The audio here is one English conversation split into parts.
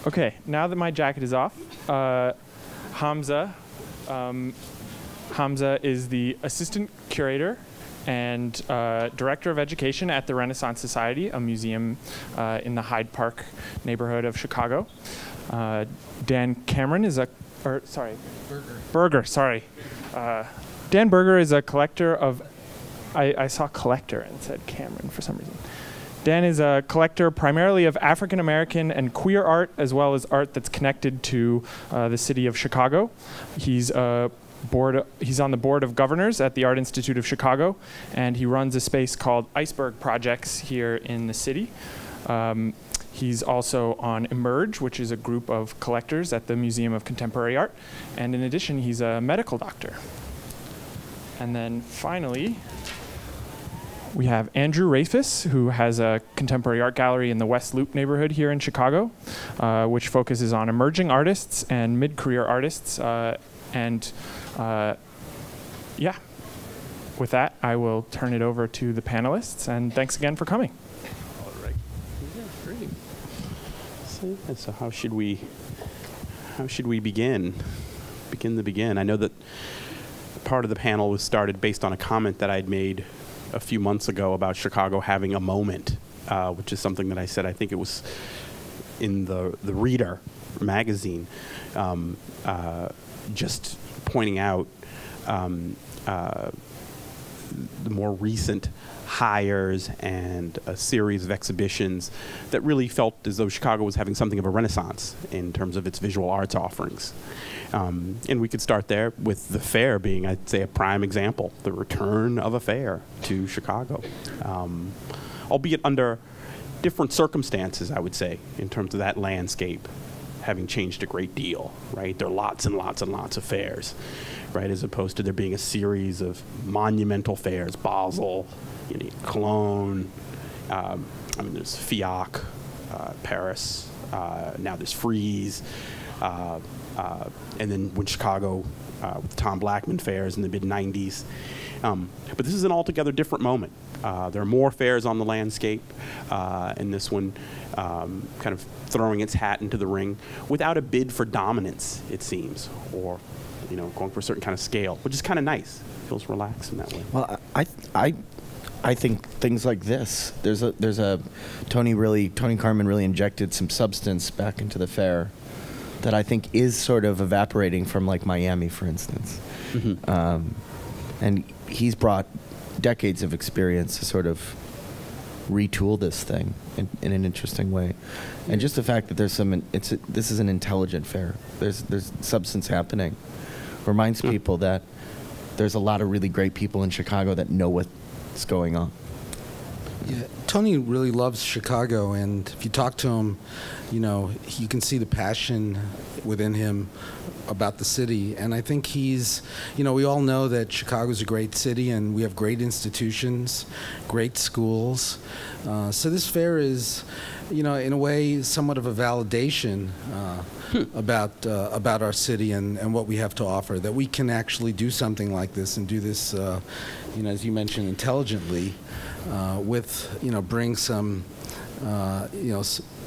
Okay, now that my jacket is off, Hamza. Hamza is the assistant curator and director of education at the Renaissance Society, a museum in the Hyde Park neighborhood of Chicago. Dan Cameron is Berger, sorry. Dan Berger is a collector of, I saw collector and said Cameron for some reason. Dan is a collector primarily of African American and queer art, as well as art that's connected to the city of Chicago. He's on the board of governors at the Art Institute of Chicago, and he runs a space called Iceberg Projects here in the city. He's also on Emerge, which is a group of collectors at the Museum of Contemporary Art. And in addition, he's a medical doctor. And then finally, we have Andrew Rafis, who has a contemporary art gallery in the West Loop neighborhood here in Chicago, which focuses on emerging artists and mid-career artists. Yeah, with that, I will turn it over to the panelists, and thanks again for coming. All right. Yeah, great. So how should we begin? Begin. I know that part of the panel was started based on a comment that I'd made a few months ago about Chicago having a moment, which is something that I said, I think it was in the Reader magazine, just pointing out the more recent hires and a series of exhibitions that really felt as though Chicago was having something of a renaissance in terms of its visual arts offerings. And we could start there with the fair being, I'd say, a prime example, the return of a fair to Chicago, albeit under different circumstances, I would say, in terms of that landscape having changed a great deal, right? There are lots and lots and lots of fairs, right, as opposed to there being a series of monumental fairs, Basel, Cologne, there's FIAC, Paris, now there's Frieze, and then when Chicago, with the Tom Blackman fairs in the mid-90s. But this is an altogether different moment. There are more fairs on the landscape, and this one kind of throwing its hat into the ring without a bid for dominance, it seems, or going for a certain kind of scale, which is kind of nice. It feels relaxed in that way. Well, I think things like this. There's a Tony Carmen really injected some substance back into the fair that I think is sort of evaporating from like Miami, for instance. Mm-hmm. And he's brought decades of experience to sort of retool this thing in an interesting way. And just the fact that there's this is an intelligent fair. There's substance happening. Reminds people that there's a lot of really great people in Chicago that know what's going on. Yeah, Tony really loves Chicago, and if you talk to him, you can see the passion within him about the city. And I think he's, we all know that Chicago's a great city, and we have great institutions, great schools. So this fair is, in a way, somewhat of a validation about our city and what we have to offer, that we can actually do something like this and do this, as you mentioned, intelligently, bring some,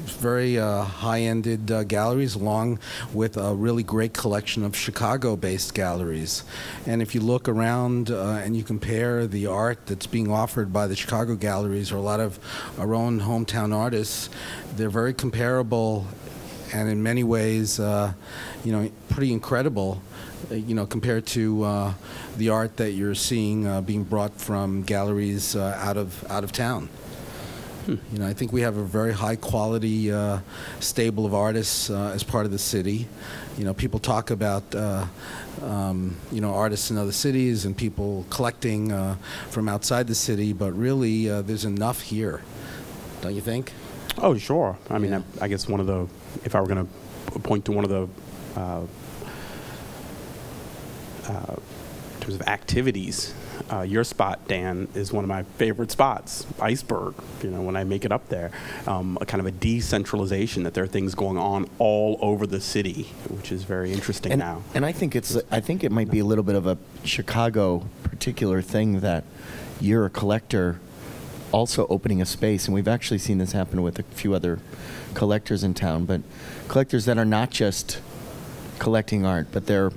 very high-ended galleries along with a really great collection of Chicago-based galleries. And if you look around and you compare the art that's being offered by the Chicago galleries or a lot of our own hometown artists, they're very comparable and in many ways, pretty incredible, compared to the art that you're seeing being brought from galleries out of town. I think we have a very high quality stable of artists as part of the city. People talk about artists in other cities and people collecting from outside the city, but really there's enough here, don't you think? Oh, sure. I mean, I guess if I were going to point to one of the in terms of activities, your spot, Dan, is one of my favorite spots, Iceberg, when I make it up there. A kind of a decentralization, that there are things going on all over the city, which is very interesting now. And I think it might be a little bit of a Chicago particular thing that you're a collector also opening a space, and we've actually seen this happen with a few other collectors in town, but collectors that are not just collecting art, but they're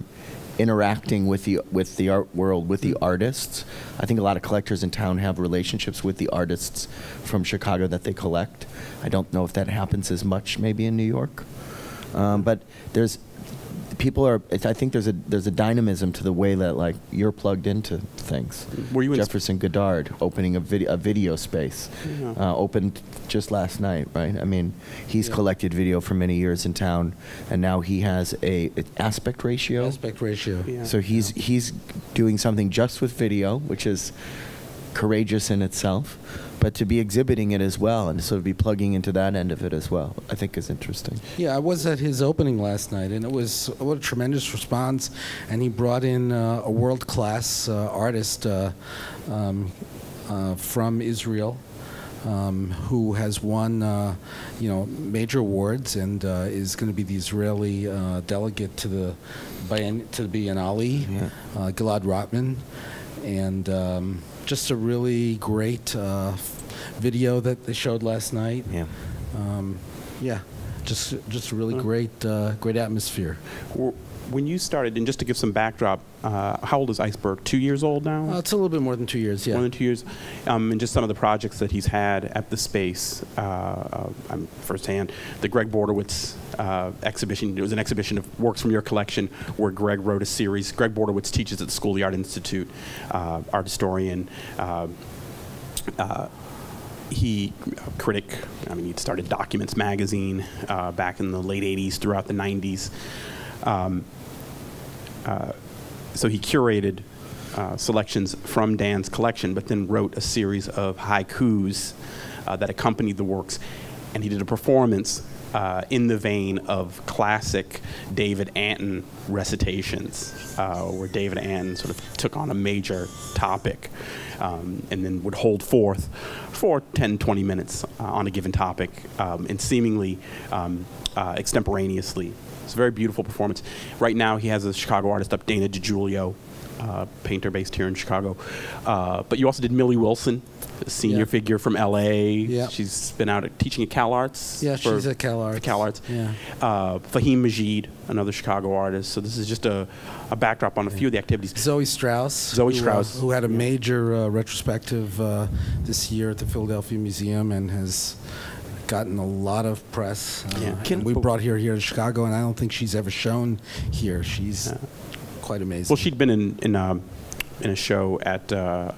interacting with the art world, with the artists. I think a lot of collectors in town have relationships with the artists from Chicago that they collect. I don't know if that happens as much maybe in New York, but I think there's a dynamism to the way that like you're plugged into things. Were you Jefferson Goddard opening a video space, opened just last night, right? I mean, he's collected video for many years in town, and now he has a aspect ratio. Aspect ratio. Yeah. So he's doing something just with video, which is courageous in itself, but to be exhibiting it as well and sort of be plugging into that end of it as well, I think is interesting. Yeah, I was at his opening last night, and it was what a tremendous response. And he brought in a world-class artist from Israel, who has won, major awards and is going to be the Israeli delegate to the Biennale, Gilad Rotman, and just a really great video that they showed last night. Just a really great atmosphere. When you started, and just to give some backdrop, how old is Iceberg? 2 years old now? It's a little bit more than 2 years, yeah. More than 2 years. And just some of the projects that he's had at the space, firsthand. The Greg Bordowitz exhibition, it was an exhibition of works from your collection where Greg wrote a series. Greg Bordowitz teaches at the School of the Art Institute, art historian. He critic. I mean, he started Documents magazine back in the late 80s, throughout the 90s. So he curated selections from Dan's collection, but then wrote a series of haikus that accompanied the works, and he did a performance in the vein of classic David Anton recitations, where David Anton sort of took on a major topic and then would hold forth for 10, 20 minutes on a given topic, and seemingly extemporaneously. It's a very beautiful performance. Right now he has a Chicago artist up, Dana DiGiulio, painter based here in Chicago. But you also did Millie Wilson, a senior figure from L.A. Yeah. She's been out teaching at Cal Arts. Yeah, she's at Cal Arts. Cal Arts. Yeah. Fahim Majid, another Chicago artist. So this is just a backdrop on a few of the activities. Zoe Strauss. Who had a major retrospective this year at the Philadelphia Museum and has gotten a lot of press. We brought her here to Chicago, and I don't think she's ever shown here. She's quite amazing. Well, she'd been in a show at the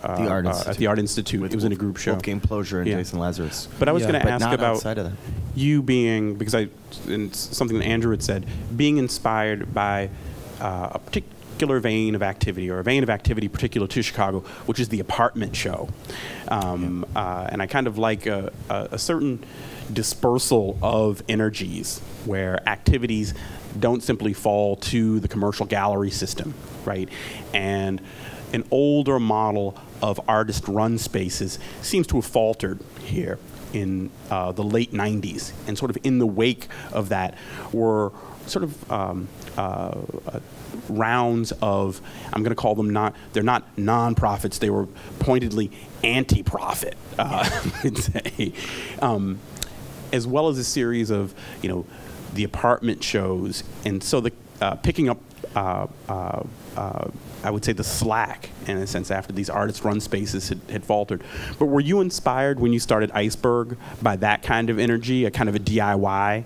Art Institute. It was in a group show. Wolfgang Plosier and Jason Lazarus. But I was going to ask about outside of that. You being, because and something that Andrew had said, being inspired by a particular vein of activity, or a vein of activity particular to Chicago, which is the apartment show. And I kind of like a certain dispersal of energies where activities don't simply fall to the commercial gallery system, right? And an older model of artist-run spaces seems to have faltered here in the late 90s. And sort of in the wake of that were sort of rounds of, I'm going to call them they're not nonprofits, they were pointedly anti-profit, I'd say. As well as a series of, the apartment shows, and so the picking up, I would say, the slack, in a sense, after these artist-run spaces had faltered. But were you inspired when you started Iceberg by that kind of energy, a kind of a DIY?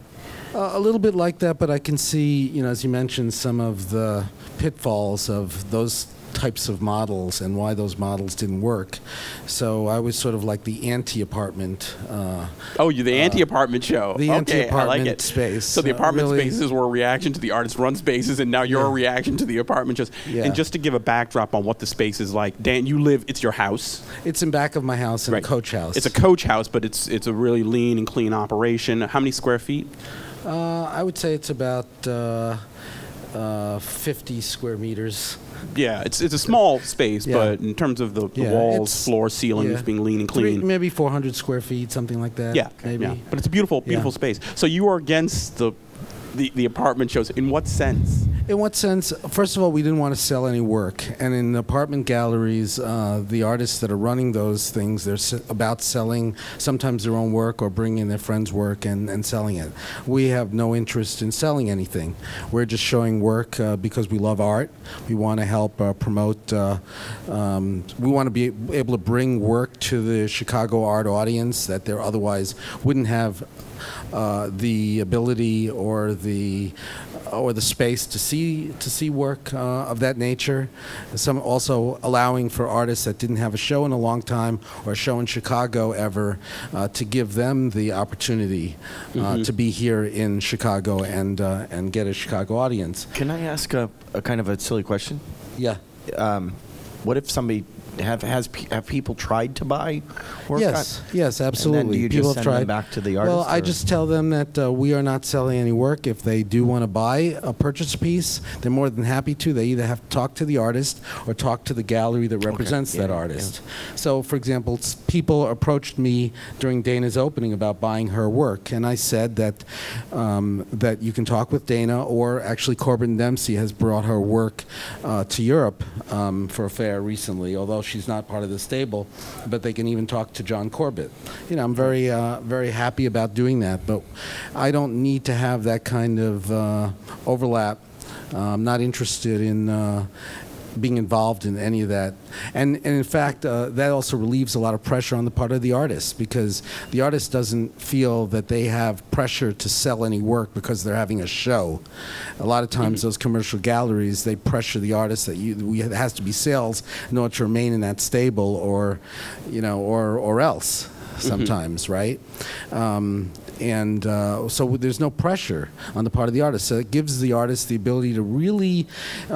A little bit like that, but I can see, as you mentioned, some of the pitfalls of those types of models and why those models didn't work. So I was sort of like the anti-apartment. You're the anti-apartment show. The anti-apartment I like it. Space. So the apartment really spaces were a reaction to the artist-run spaces, and now you're a reaction to the apartment shows. Yeah. And just to give a backdrop on what the space is like, Dan, it's your house. It's in back of my house in a coach house. It's a coach house, but it's a really lean and clean operation. How many square feet? I would say it's about 50 square meters. Yeah, it's a small space, but in terms of the walls, floor, ceilings being lean and clean. Maybe 400 square feet, something like that. Yeah, maybe. Yeah. But it's a beautiful space. So you are against the apartment shows. In what sense? In what sense? First of all, we didn't want to sell any work. And in apartment galleries, the artists that are running those things, they're about selling sometimes their own work or bringing in their friends' work and selling it. We have no interest in selling anything. We're just showing work because we love art. We want to help promote, we want to be able to bring work to the Chicago art audience that there otherwise wouldn't have the ability or the space to see work of that nature. Some also allowing for artists that didn't have a show in a long time or a show in Chicago ever to give them the opportunity to be here in Chicago and get a Chicago audience. Can I ask a kind of a silly question? Yeah. What if somebody have people tried to buy work? Yes, absolutely. And then do you people just have send tried. them back to the artist? Well, I just tell them that we are not selling any work. If they do want to buy a purchase piece, they're more than happy to. They either have to talk to the artist or talk to the gallery that represents that artist. Yeah. So, for example, people approached me during Dana's opening about buying her work, and I said that that you can talk with Dana, or actually Corbin Dempsey has brought her work to Europe for a fair recently, although she's not part of the stable, but they can even talk to John Corbett. You know, I'm very, very happy about doing that, but I don't need to have that kind of overlap. I'm not interested in being involved in any of that. And in fact, that also relieves a lot of pressure on the part of the artist, because the artist doesn't feel that they have pressure to sell any work because they're having a show. A lot of times those commercial galleries, they pressure the artist that it has to be sales in order to remain in that stable, or, you know, or else sometimes, right? So there's no pressure on the part of the artist. So it gives the artist the ability to really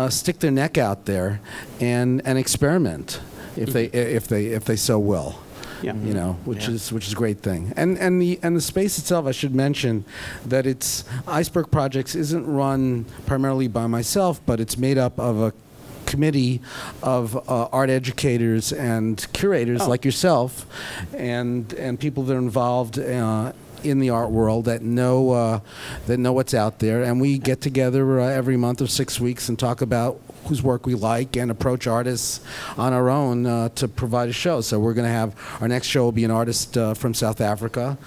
stick their neck out there and experiment if they so will. Yeah. You know, which is a great thing. And the space itself, I should mention that it's Iceberg Projects isn't run primarily by myself, but it's made up of a committee of art educators and curators like yourself, and people that are involved in the art world that know what's out there, and we get together every month or 6 weeks and talk about whose work we like and approach artists on our own to provide a show. So we're going to have, our next show will be an artist from South Africa,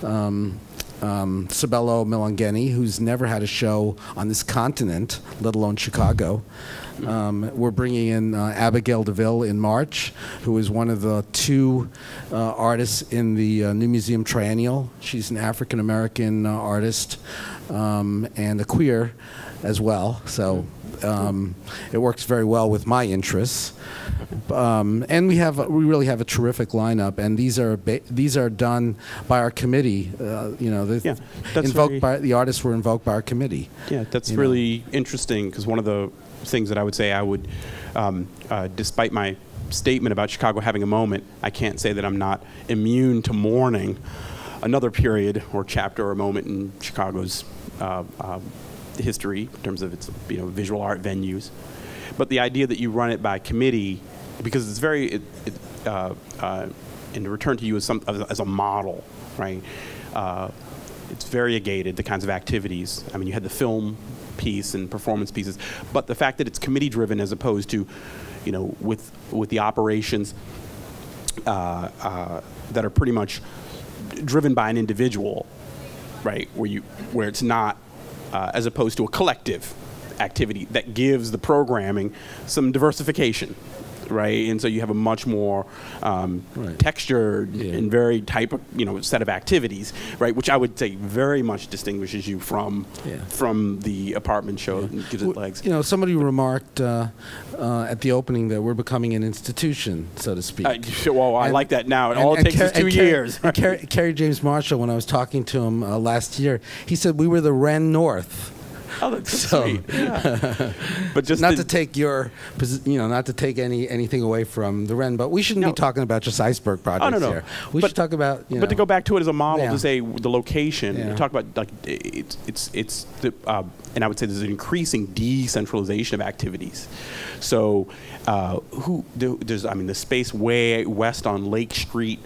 Sabelo Milangeni, who's never had a show on this continent, let alone Chicago. We're bringing in Abigail DeVille in March, who is one of the two artists in the New Museum Triennial. She's an African-American artist and a queer as well. So it works very well with my interests. And we really have a terrific lineup, and these are done by our committee. You know, the artists were invoked by our committee. Yeah, that's really interesting, because one of the things that I would say despite my statement about Chicago having a moment, I can't say that I'm not immune to mourning another period or chapter or moment in Chicago's history in terms of its visual art venues. But the idea that you run it by committee, because it's very, and to return to you as a model, right? It's variegated, the kinds of activities. I mean, you had the film piece and performance pieces, but the fact that it's committee driven as opposed to, with the operations that are pretty much driven by an individual, right? Where it's not as opposed to a collective activity that gives the programming some diversification, right? And so you have a much more textured and very type of set of activities, right? Which I would say very much distinguishes you from the apartment show and gives it legs. Somebody remarked at the opening that we're becoming an institution, so to speak. I like that now. It all takes is 2 years. Kerry James Marshall, when I was talking to him last year, he said we were the Ren North. Oh, that's sweet. Yeah. But just not to take anything away from the Ren, but we shouldn't be talking about just Iceberg Projects here. We should talk about. But to go back to it as a model, to say the location, talk about and I would say there's an increasing decentralization of activities. So there's the space way west on Lake Street.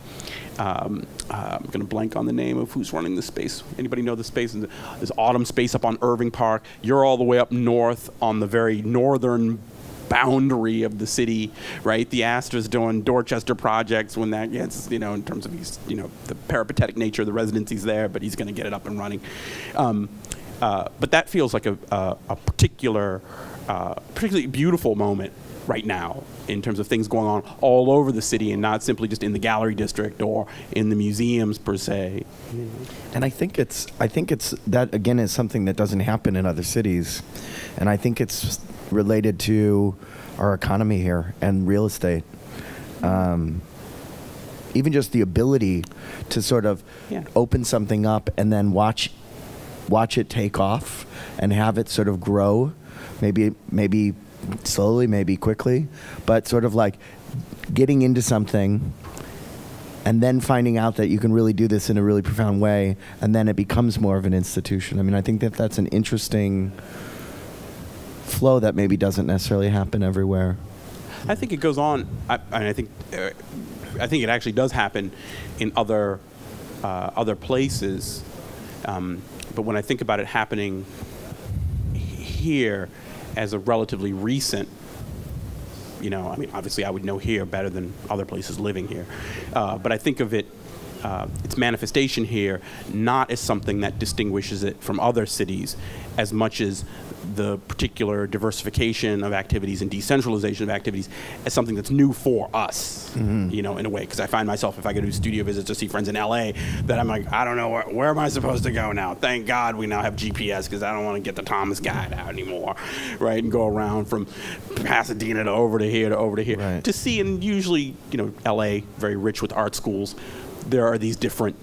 I'm going to blank on the name of who's running the space. Anybody know the space? This Autumn Space up on Irving Park. You're all the way up north on the very northern boundary of the city, right? The Astra's doing Dorchester projects when that gets, in terms of the peripatetic nature of the residencies there, but he's going to get it up and running. But that feels like a particularly beautiful moment right now in terms of things going on all over the city and not simply just in the gallery district or in the museums per se. And I think it's that again is something that doesn't happen in other cities, and I think it's related to our economy here and real estate. Even just the ability to sort of open something up and then watch it take off and have it sort of grow, maybe slowly, maybe quickly, but sort of like getting into something and then finding out that you can really do this in a really profound way, and then it becomes more of an institution. I mean, I think that's an interesting flow that maybe doesn't necessarily happen everywhere. I think it goes on. I think it actually does happen in other places. But when I think about it happening here as a relatively recent, obviously I would know here better than other places living here. But I think of it, its manifestation here, not as something that distinguishes it from other cities as much as the particular diversification of activities and decentralization of activities as something that's new for us, in a way. Because I find myself, if I go to studio visits to see friends in LA, that I'm like, I don't know, where am I supposed to go now? Thank God we now have GPS, because I don't want to get the Thomas Guide out anymore, right? And go around from Pasadena to over to here to over to here. Right. To see, and usually, LA, very rich with art schools, there are these different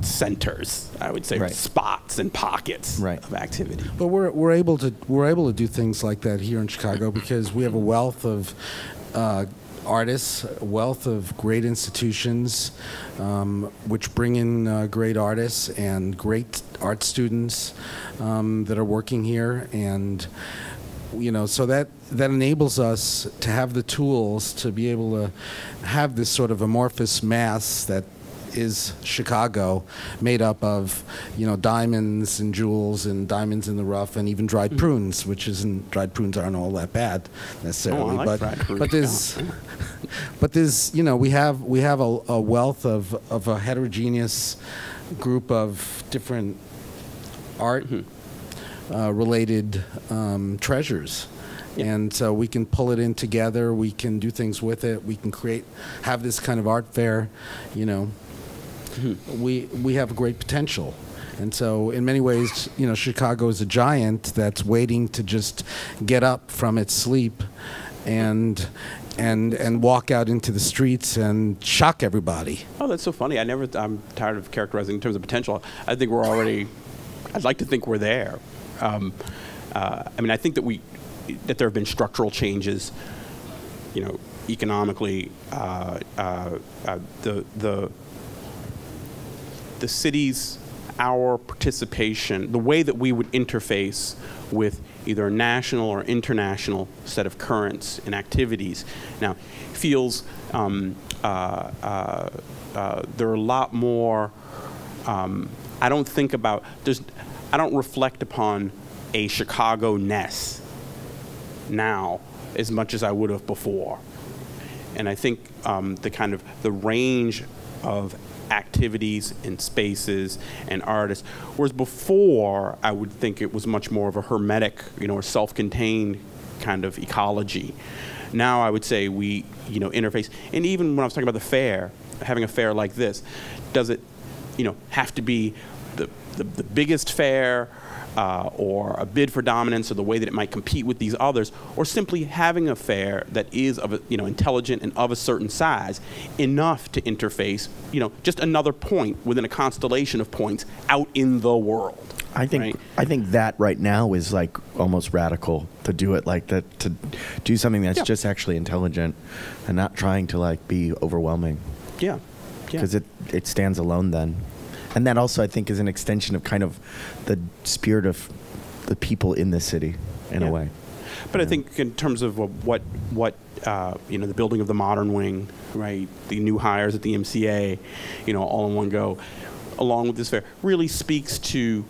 centers, I would say, right, spots and pockets, right, of activity. But we're able to do things like that here in Chicago because we have a wealth of artists, a wealth of great institutions, which bring in great artists and great art students that are working here, and so that enables us to have the tools to be able to have this sort of amorphous mass that is Chicago, made up of diamonds and jewels and diamonds in the rough and even dried prunes, dried prunes aren't all that bad necessarily. I like dried prunes. But there's we have a wealth of a heterogeneous group of different art related treasures. Yeah. And so we can pull it in together, we can do things with it, we can have this kind of art fair, we have great potential. And so in many ways, Chicago is a giant that's waiting to just get up from its sleep and walk out into the streets and shock everybody. Oh, that's so funny. I'm tired of characterizing in terms of potential. I think I'd like to think we're there. I think that there have been structural changes, economically. The cities, our participation, the way that we would interface with either a national or international set of currents and activities now feels there are a lot more. I don't reflect upon a Chicago-ness now as much as I would have before. And I think the range of activities and spaces and artists, whereas before I would think it was much more of a hermetic, or self-contained kind of ecology. Now I would say we, interface. And even when I was talking about the fair, having a fair like this, does it, have to be the biggest fair or a bid for dominance, or the way that it might compete with these others, or simply having a fair that is of intelligent and of a certain size enough to interface, just another point within a constellation of points out in the world. I think that right now is like almost radical to do it like that, to do something that's just actually intelligent and not trying to like be overwhelming. Yeah. Because it stands alone then. And that also, I think, is an extension of kind of the spirit of the people in the city, in a way. But I think in terms of what the building of the modern wing, right, the new hires at the MCA, all in one go, along with this fair, really speaks to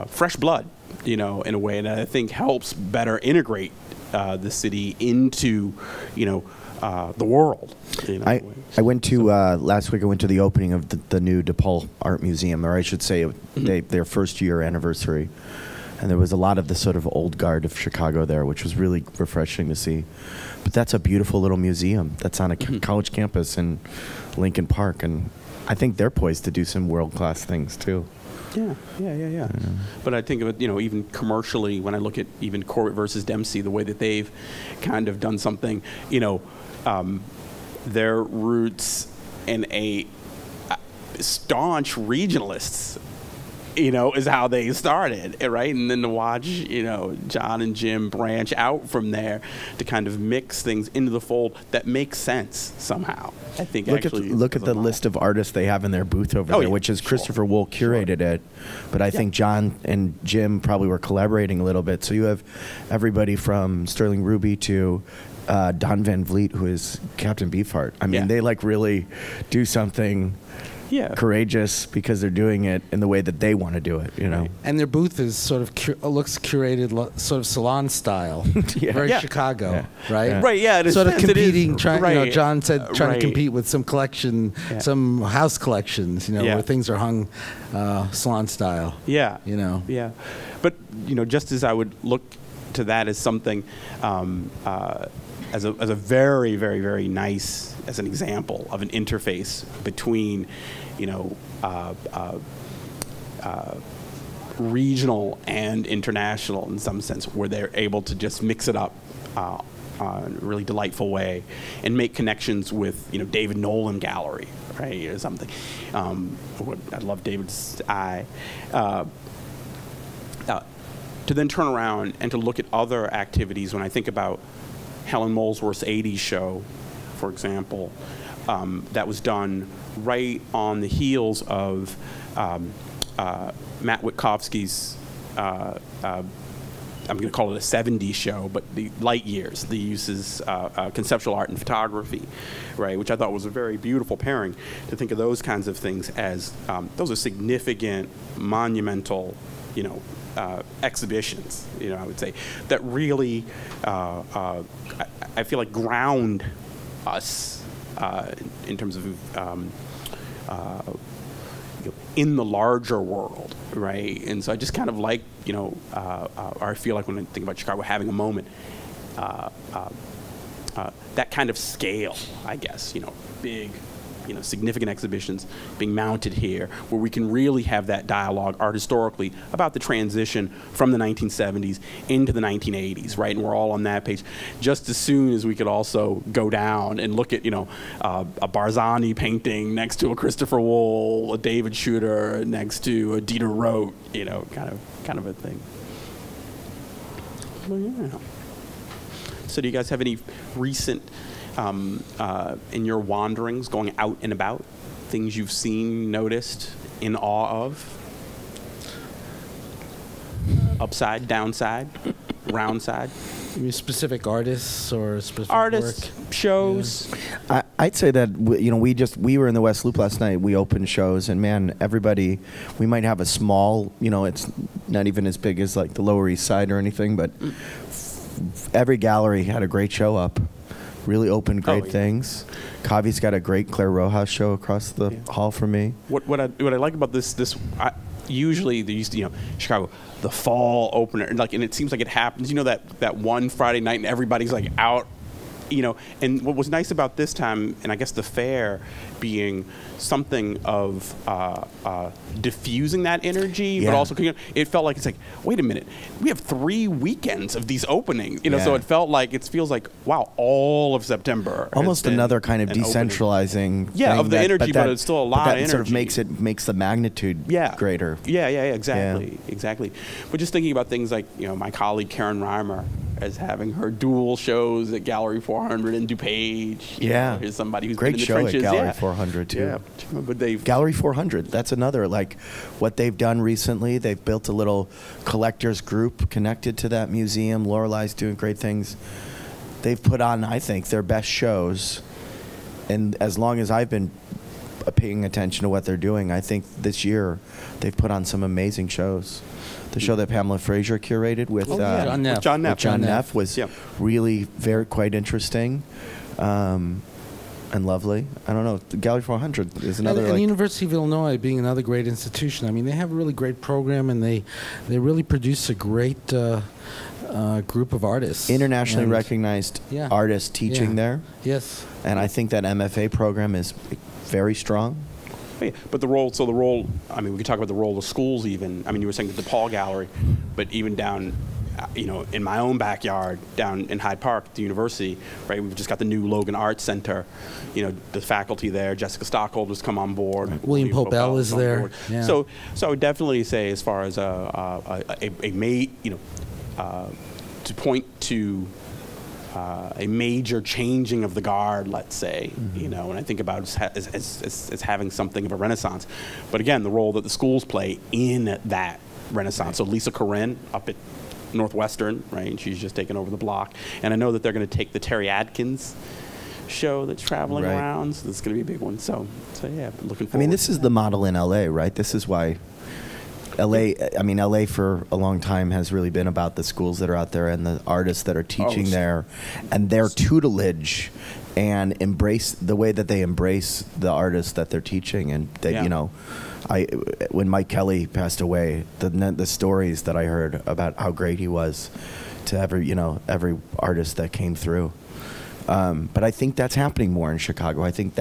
fresh blood, in a way that I think helps better integrate the city into, the world. I went to last week. I went to the opening of the new DePaul Art Museum, or I should say, their first year anniversary, and there was a lot of the sort of old guard of Chicago there, which was really refreshing to see. But that's a beautiful little museum that's on a college campus in Lincoln Park, and I think they're poised to do some world-class things too. Yeah. But I think of it, even commercially, when I look at even Corbett versus Dempsey, the way that they've kind of done something, their roots in a staunch regionalists, is how they started, right? And then to watch, John and Jim branch out from there to kind of mix things into the fold that makes sense somehow. I think look at the list of artists they have in their booth over there, which is Christopher Wool curated it, but I think John and Jim probably were collaborating a little bit. So you have everybody from Sterling Ruby to Don Van Vliet, who is Captain Beefheart. I mean, they really do something courageous because they're doing it in the way that they want to do it, Right. And their booth is sort of looks curated, sort of salon style, very Chicago, right? Right. Yeah. Sort of competing. John said trying to compete with some collection, some house collections, where things are hung salon style. Yeah. Yeah. But just as I would look to that as something. As a very, very, very nice, as an example of an interface between, regional and international in some sense, where they're able to just mix it up in a really delightful way and make connections with, David Nolan Gallery, right, or something. I love David's eye. To then turn around and to look at other activities, when I think about Helen Molesworth's 80s show, for example, that was done right on the heels of Matt Witkowski's, I'm going to call it a 70s show, but the Light Years, the uses conceptual art and photography, right, which I thought was a very beautiful pairing, to think of those kinds of things as, those are significant, monumental, exhibitions, I would say, that really, I feel like ground us in terms of in the larger world, right? And so I just kind of like, or I feel like when I think about Chicago, having a moment, that kind of scale, I guess, big, significant exhibitions being mounted here, where we can really have that dialogue art historically about the transition from the 1970s into the 1980s, right? And we're all on that page. Just as soon as we could also go down and look at, a Barzani painting next to a Christopher Wool, a David Shooter next to a Dieter Roth, kind of a thing. Well, yeah. So do you guys have any recent in your wanderings, going out and about, things you've seen, noticed, in awe of? Upside, downside, round side? You mean specific artists or specific artists, work? shows? Yeah. I'd say that we were in the West Loop last night. We opened shows, and man, everybody. We might have a small, it's not even as big as like the Lower East Side or anything, but every gallery had a great show up. Really opened great things. Kavi's got a great Claire Rojas show across the hall from me. What I like about this usually they used to, Chicago, the fall opener, and it seems like it happens, that one Friday night and everybody's like out, and what was nice about this time, and I guess the fair being something of diffusing that energy, but also it felt like, it's like, wait a minute, we have 3 weekends of these openings, so it feels like, wow, all of September. Almost another kind of decentralizing thing of the energy, but it's still a lot of energy. Sort of makes the magnitude greater. Exactly. But just thinking about things like, my colleague Karen Reimer as having her dual shows at Gallery 400 in DuPage. Yeah. Here's somebody who's Great been in the show trenches. at Gallery 400 too. Yeah, but they've Gallery 400, that's another, like, what they've done recently. They've built a little collectors group connected to that museum. Lorelei's doing great things. They've put on, I think, their best shows. And as long as I've been paying attention to what they're doing, I think this year they've put on some amazing shows. The show that Pamela Fraser curated with John Neff. with John Neff. John Neff was really quite interesting. And lovely. I don't know. The Gallery 400 is another. And like, the University of Illinois being another great institution. I mean, they have a really great program, and they really produce a great group of artists. internationally And- recognized Yeah. artists teaching Yeah. there. Yes. And I think that MFA program is very strong. Yeah, but the role, I mean, we could talk about the role of schools even. I mean, you were saying the DePaul Gallery, but even down, in my own backyard, down in Hyde Park, the university, right, we've just got the new Logan Arts Center. The faculty there, Jessica Stockholder's come on board. Right. William Popel is on there. board. Yeah. So I would definitely say, as far as to point to a major changing of the guard, let's say, and I think about it as having something of a renaissance. But again, the role that the schools play in that renaissance. So Lisa Corinne up at Northwestern, right? And she's just taken over the block. And I know that they're going to take the Terry Adkins show that's traveling Right. around. So this is going to be a big one. So yeah, looking forward. I mean, this is the model in LA, right? This is why LA for a long time has really been about the schools that are out there and the artists that are teaching there and their tutelage and embrace the way that they embrace the artists that they're teaching. And that, when Mike Kelly passed away, the stories that I heard about how great he was to every artist that came through. But I think that's happening more in Chicago. I think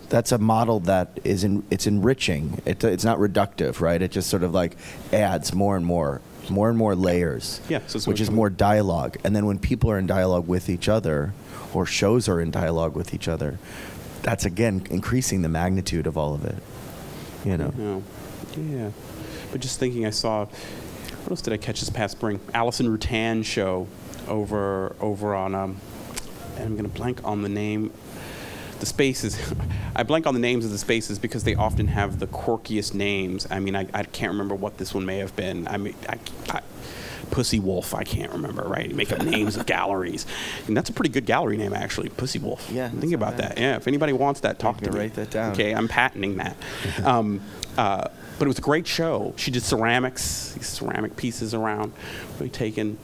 that's a model that it's enriching. It's not reductive, right? It just sort of like adds more and more layers, which is more dialogue. And then when people are in dialogue with each other, or shows are in dialogue with each other, that's again increasing the magnitude of all of it. Yeah. But just thinking, I saw, what else did I catch this past spring? Alison Rutan show over on, and I'm going to blank on the name. The spaces, I blank on the names of the spaces because they often have the quirkiest names. I mean, I can't remember what this one may have been. I mean, Pussy Wolf, I can't remember, right? Make up names of galleries. And that's a pretty good gallery name, actually, Pussy Wolf. Yeah. Think about that. Yeah, if anybody wants that, talk to me. Write that down. Okay, I'm patenting that. But it was a great show. She did ceramics, these ceramic pieces around. Really taken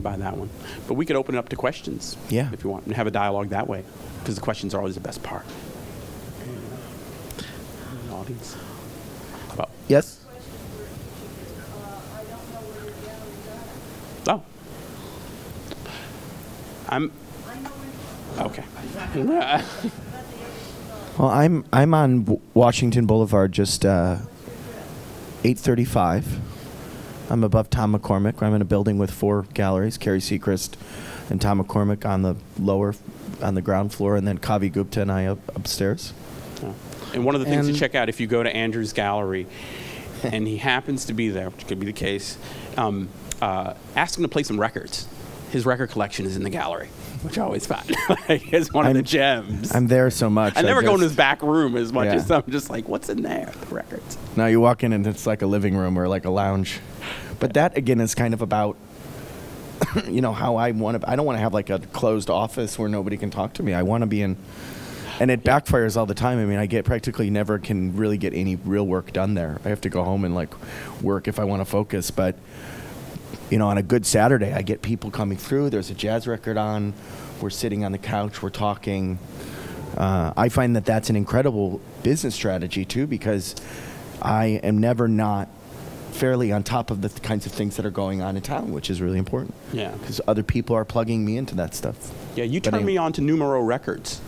by that one. But we could open it up to questions if you want, and have a dialogue that way, because the questions are always the best part. The audience. Well, Yes. oh. Okay. Well, I'm on Washington Boulevard, just 835. I'm above Tom McCormick. I'm in a building with 4 galleries: Carrie Sechrist and Tom McCormick on the ground floor, and then Kavi Gupta and I upstairs. Oh. And one of the things to check out if you go to Andrew's gallery, and he happens to be there, which could be the case, ask him to play some records. His record collection is in the gallery, which I always find is one of the gems. I'm there so much. I never go in his back room as much as I'm just like, what's in there? The records. Now you walk in and it's like a living room or like a lounge. But that, again, is kind of about, how I want to. I don't want to have like a closed office where nobody can talk to me. I want to be in, and it backfires all the time. I mean, I practically never can really get any real work done there. I have to go home and like work if I want to focus. But, on a good Saturday, I get people coming through. There's a jazz record on. We're sitting on the couch. We're talking. I find that that's an incredible business strategy too, because I am never not fairly on top of the kinds of things that are going on in town, which is really important. Yeah. Because other people are plugging me into that stuff. Yeah, you turned me on to Numero Records.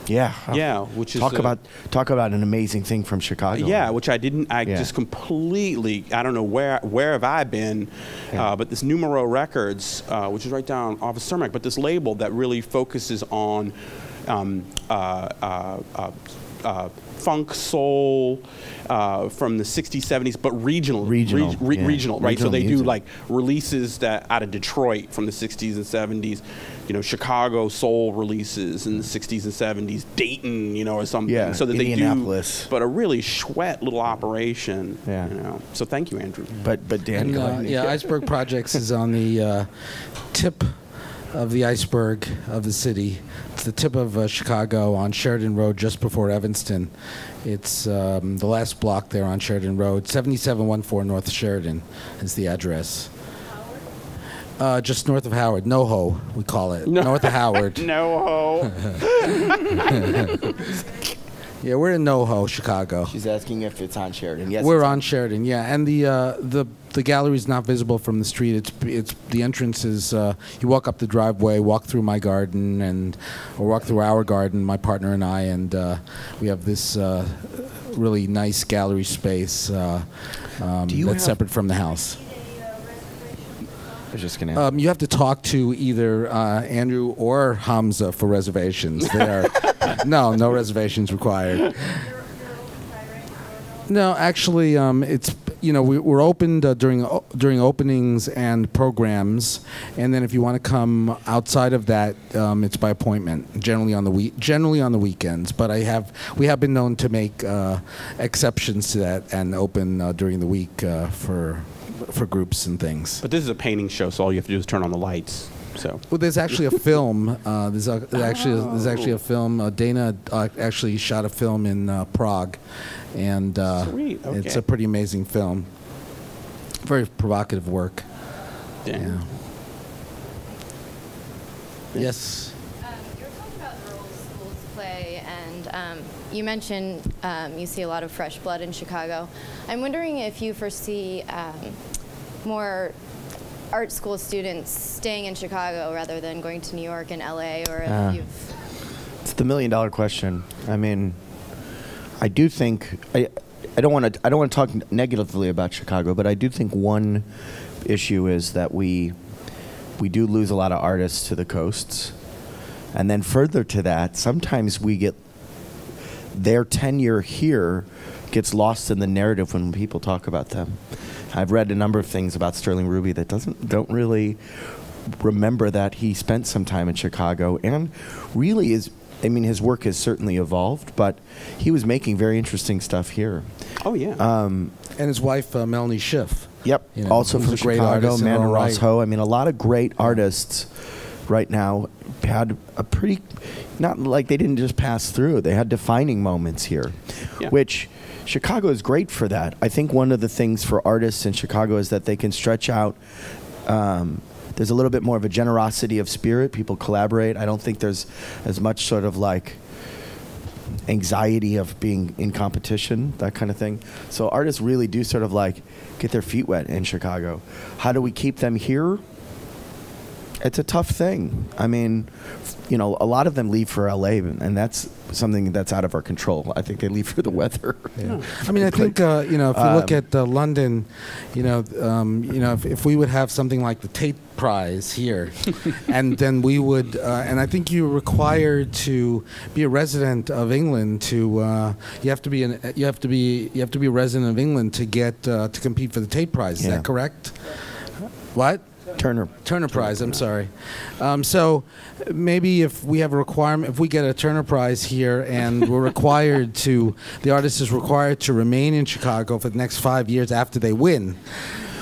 Yeah. Yeah, which is talk about an amazing thing from Chicago. Yeah, which I didn't. Just completely. I don't know where have I been, but this Numero Records, which is right down off of Cermak, but this label that really focuses on um, uh, uh, funk, soul from the 60s, 70s, but regional, Regional, yeah. regional, right? So Regional they do music. like releases that out of Detroit from the 60s and 70s, you know, Chicago soul releases in the 60s and 70s, Dayton, you know, or something. Yeah, so that they do, Indianapolis. but a really sweat little operation. Yeah. You know. So thank you, Andrew. But Dan, And, go ahead. yeah, Iceberg Projects is on the tip of the iceberg of the city. It's the tip of Chicago on Sheridan Road, just before Evanston. It's the last block there on Sheridan Road. 7714 North Sheridan is the address. Just north of Howard. NoHo, we call it. North of Howard. No. Yeah, we're in NoHo, Chicago. She's asking if it's on Sheridan. Yes, We're it's on Sheridan, yeah, and the gallery is not visible from the street. It's the entrance is you walk up the driveway, walk through my garden, or walk through our garden, my partner and I, and we have this really nice gallery space that's separate from the house. I was just gonna. You have to talk to either Andrew or Hamza for reservations. They are no reservations required. No, actually, it's we're open during openings and programs, and then if you want to come outside of that, it's by appointment. Generally on the weekends. But we have been known to make exceptions to that and open during the week for groups and things. But this is a painting show, so all you have to do is turn on the lights. So. Well, there's actually a film. There's actually a film. Dana actually shot a film in Prague, and Sweet, okay. it's a pretty amazing film. Very provocative work. Damn. Yeah. Yes. You were talking about the role schools play, and you mentioned you see a lot of fresh blood in Chicago. I'm wondering if you foresee more art school students staying in Chicago rather than going to New York and LA, or if you've... It's the $1 million question. I mean, I do think I don't want to talk negatively about Chicago, but I do think one issue is that we do lose a lot of artists to the coasts, and then further to that, sometimes we get their tenure here gets lost in the narrative when people talk about them. I've read a number of things about Sterling Ruby that don't really remember that he spent some time in Chicago, and really his work has certainly evolved, but he was making very interesting stuff here. Oh yeah. And his wife, Melanie Schiff. Yep. You know, Also who's from a great Chicago, artist in her Amanda own Ross right. Ho. I mean, a lot of great artists right now had a pretty, not like they didn't just pass through. They had defining moments here, Yeah. which Chicago is great for that. I think one of the things for artists in Chicago is that they can stretch out. There's a little bit more of a generosity of spirit. People collaborate. I don't think there's as much sort of like anxiety of being in competition, that kind of thing. So artists really do sort of like get their feet wet in Chicago. How do we keep them here? It's a tough thing. I mean, a lot of them leave for LA, and that's something that's out of our control. I think they leave for the weather. Yeah. I mean, I think if you look at London, if we would have something like the Tate Prize here, and then we would, and I think you're required to be a resident of England to you have to be a resident of England to get to compete for the Tate Prize. Is Yeah. that correct? What? Turner Prize. I'm sorry. So maybe if we have a requirement, if we get a Turner Prize here, and we're required to, the artist is required to remain in Chicago for the next 5 years after they win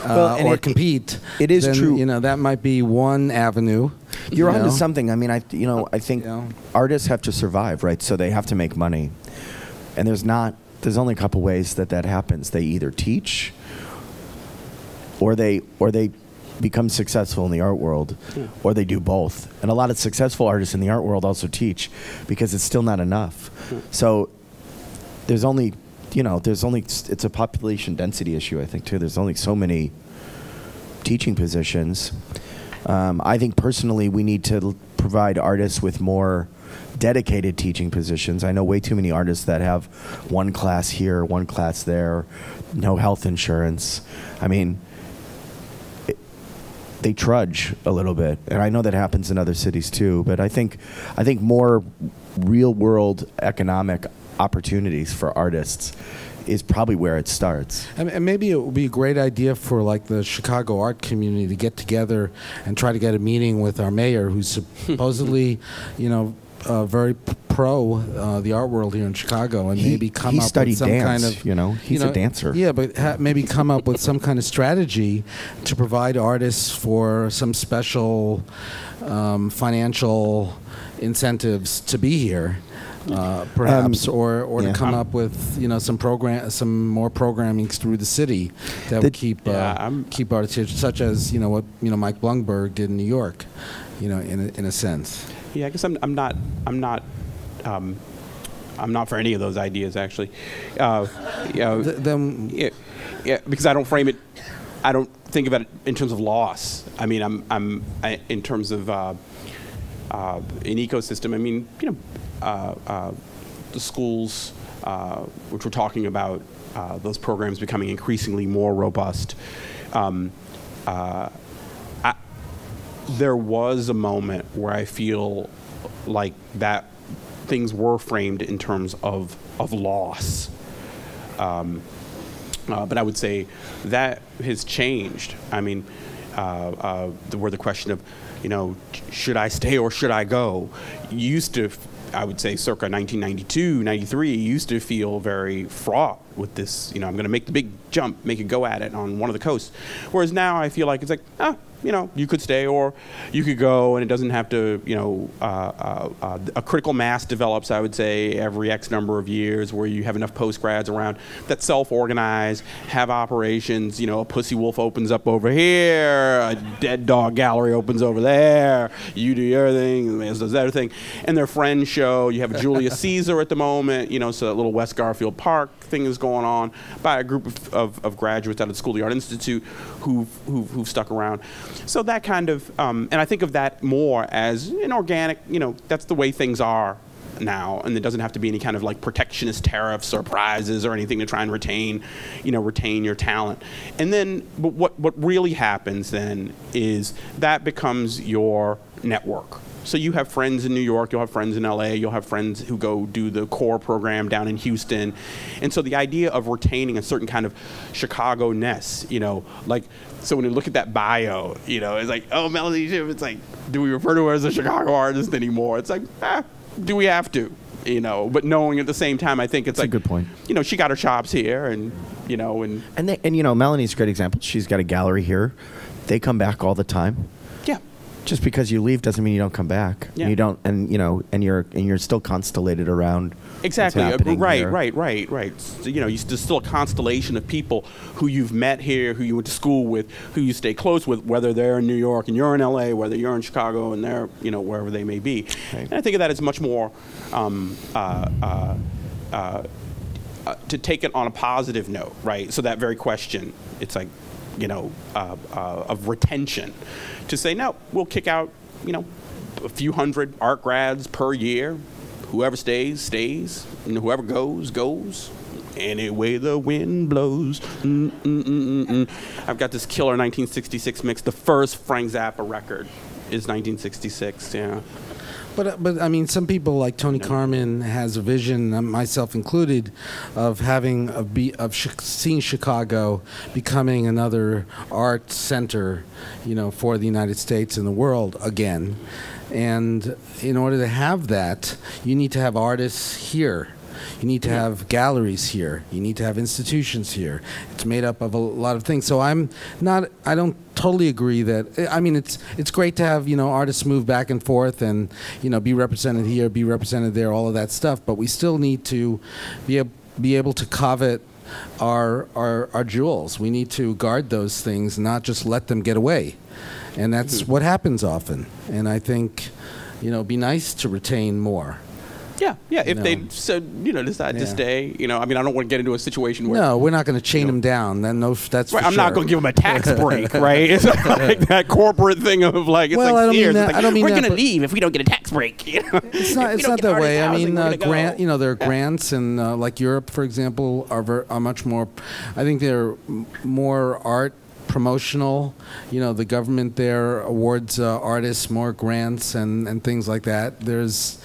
or compete. It is then, true. That might be one avenue. You're onto something. I mean, I think Yeah. artists have to survive, right? So they have to make money, and there's only a couple ways that happens. They either teach, or they become successful in the art world, or they do both. And a lot of successful artists in the art world also teach, because it's still not enough. So it's a population density issue, I think, too. There's only so many teaching positions. I think personally we need to provide artists with more dedicated teaching positions. I know way too many artists that have one class here, one class there, no health insurance. I mean, they trudge a little bit, and I know that happens in other cities too. But I think more real world economic opportunities for artists is probably where it starts. And maybe it would be a great idea for like the Chicago art community to get together and try to get a meeting with our mayor, who's supposedly, very pro the art world here in Chicago, and maybe come up with some kind of, he's a dancer. Yeah, but maybe come up with some kind of strategy to provide artists for some special financial incentives to be here. Perhaps, or to come up with some more programming through the city that would keep artists here, such as what Mike Blumberg did in New York, in a sense. Yeah, I guess I'm not for any of those ideas actually. Because I don't frame it. I don't think about it in terms of loss. I mean, I in terms of an ecosystem. I mean, the schools, which we're talking about, those programs becoming increasingly more robust. There was a moment where I feel like that things were framed in terms of loss. But I would say that has changed. I mean, where the question of, should I stay or should I go, used to, I would say circa 1992, 93, used to feel very fraught with this, I'm going to make the big jump, make a go at it on one of the coasts. Whereas now I feel like it's like, you could stay or you could go, and it doesn't have to, a critical mass develops, I would say, every X number of years where you have enough postgrads around that self-organize, have operations, a Pussy Wolf opens up over here, a Dead Dog Gallery opens over there, you do your thing, Mans does their thing, and their friends show. You have a Julius Caesar at the moment, so that little West Garfield Park thing is going on by a group of graduates out of the School of the Art Institute who've stuck around. So that kind of, and I think of that more as an organic, that's the way things are now, and it doesn't have to be any kind of like protectionist tariffs or prizes or anything to try and retain your talent. And then, but what really happens then is that becomes your network. So you have friends in New York, you'll have friends in LA, you'll have friends who go do the core program down in Houston. And so the idea of retaining a certain kind of Chicago-ness, so when you look at that bio, it's like, oh, Melody Schiff, it's like, do we refer to her as a Chicago artist anymore? It's like, do we have to? But knowing at the same time, I think it's like, a good point. She got her chops here, and Melanie's a great example. She's got a gallery here. They come back all the time. Yeah. Just because you leave doesn't mean you don't come back. Yeah. You don't, and you're still constellated around. Exactly. Right. So, there's still a constellation of people who you've met here, who you went to school with, who you stay close with, whether they're in New York and you're in LA, whether you're in Chicago and they're, wherever they may be. Right. And I think of that as much more to take it on a positive note, right? So that very question, it's like, of retention, to say, no, we'll kick out, a few hundred art grads per year. Whoever stays, stays, and whoever goes, goes. Any way the wind blows. I've got this killer 1966 mix. The first Frank Zappa record is 1966, yeah. But I mean, some people like Tony Carmen has a vision, myself included, of having seeing Chicago becoming another art center, for the United States and the world again. And in order to have that, you need to have artists here. You need to have galleries here. You need to have institutions here. It's made up of a lot of things. So I don't totally agree that, I mean, it's great to have, artists move back and forth and, be represented here, be represented there, all of that stuff. But we still need to be able to covet our jewels. We need to guard those things, not just let them get away. And that's what happens often. And I think, be nice to retain more. Yeah. If they decide to stay, I mean, I don't want to get into a situation where. No, we're not going to chain them down. Then that's right. For I'm not going to give them a tax break, right? It's like that corporate thing of like, it's like Sears. I don't mean we're going to leave if we don't get a tax break. It's not that way. I mean, there are grants, and like Europe, for example, are much more. I think they're more art promotional. The government there awards artists more grants and things like that. There's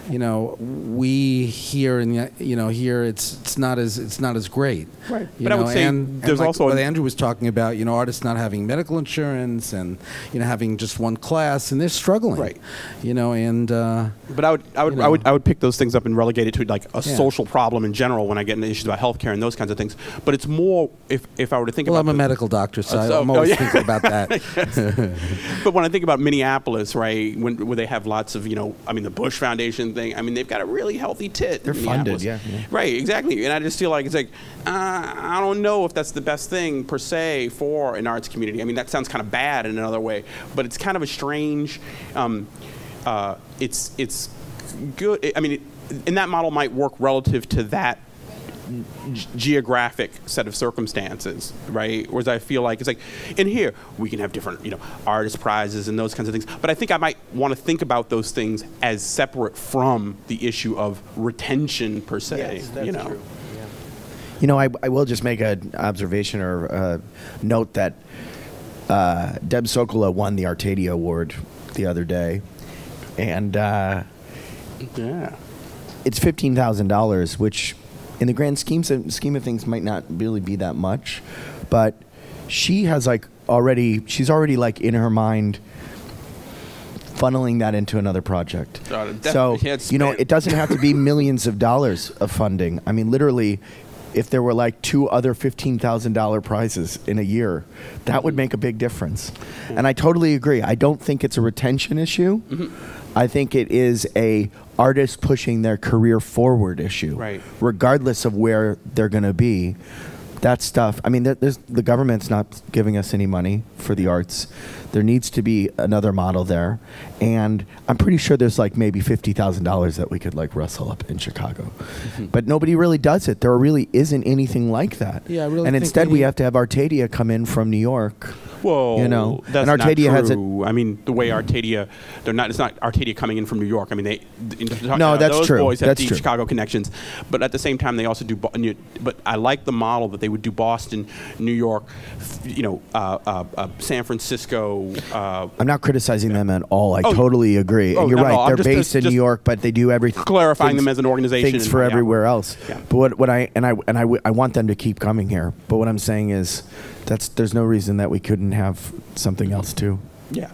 we here in the, here it's not as great. Right. But I would say there's like also what Andrew was talking about, artists not having medical insurance and having just one class, and they're struggling. Right. But I would pick those things up and relegate it to like a social problem in general when I get into issues about healthcare and those kinds of things. But it's more if I were to think about. I'm a medical doctor, so I'm always thinking about that. But when I think about Minneapolis, right, where they have lots of the Bush Foundation thing. I mean, they've got a really healthy tit. They're funded, yeah. Right, exactly. And I just feel like it's like I don't know if that's the best thing per se for an arts community. I mean, that sounds kind of bad in another way, but it's kind of a strange. It's good. I mean, and that model might work relative to that geographic set of circumstances, right? Whereas I feel like it's like in here we can have different, artist prizes and those kinds of things. But I think I might want to think about those things as separate from the issue of retention per se. Yes, that's true. Yeah. I will just make an observation or a note that Deb Sokola won the Artadia Award the other day, and it's $15,000, which in the grand scheme of things might not really be that much, but she has she's already like in her mind funneling that into another project. So it doesn't have to be millions of dollars of funding. I mean, literally, if there were like 2 other $15,000 prizes in a year, that would make a big difference. And I totally agree. I don't think it's a retention issue. I think it is a artist pushing their career forward issue, right? Regardless of where they're going to be. That stuff. I mean, the government's not giving us any money for the arts. There needs to be another model there, and I'm pretty sure there's like maybe $50,000 that we could like rustle up in Chicago, but nobody really does it. There really isn't anything like that. Yeah, I really. And instead, we have to have Artadia come in from New York. Well, that's and Artadia not true. I mean, the way Artadia, it's not Artadia coming in from New York. I mean, that's those true. boys have That's deep true. Chicago connections, but at the same time, they also do. But I like the model that they would do Boston, New York, San Francisco. I'm not criticizing them at all. I totally agree. And you're no, right. no, They're based in New York, but they do everything. Clarifying them as an organization. Things for everywhere else. Yeah. But I want them to keep coming here. But what I'm saying is, there's no reason that we couldn't have something else too. Yeah.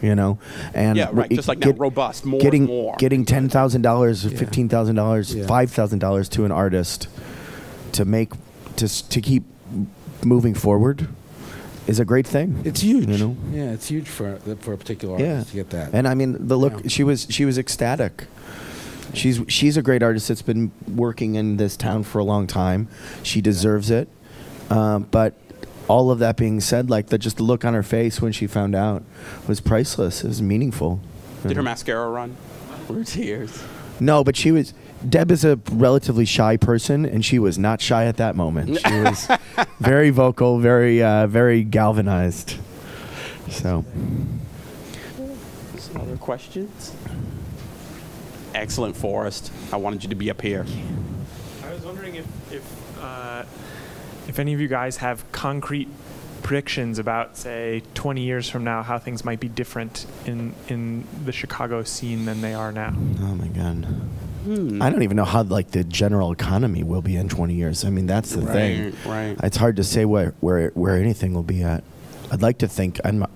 And right. Just like now, robust, more. Getting $10,000 or $15,000, $5,000 to an artist to keep moving forward is a great thing. It's huge. Yeah, it's huge for a particular artist to get that. And I mean, she was ecstatic. She's a great artist that's been working in this town for a long time. She deserves it. But all of that being said, just the look on her face when she found out was priceless. It was meaningful. Did her mascara run? Or tears? No, but Deb is a relatively shy person, and she was not shy at that moment. She was very vocal, very, very galvanized. So. Some other questions? Excellent, Forrest. I wanted you to be up here. I was wondering if any of you guys have concrete predictions about, say, 20 years from now, how things might be different in the Chicago scene than they are now. Oh my God. I don't even know how the general economy will be in 20 years. I mean, that's the thing. Right. It's hard to say where anything will be at. I'd like to think I'm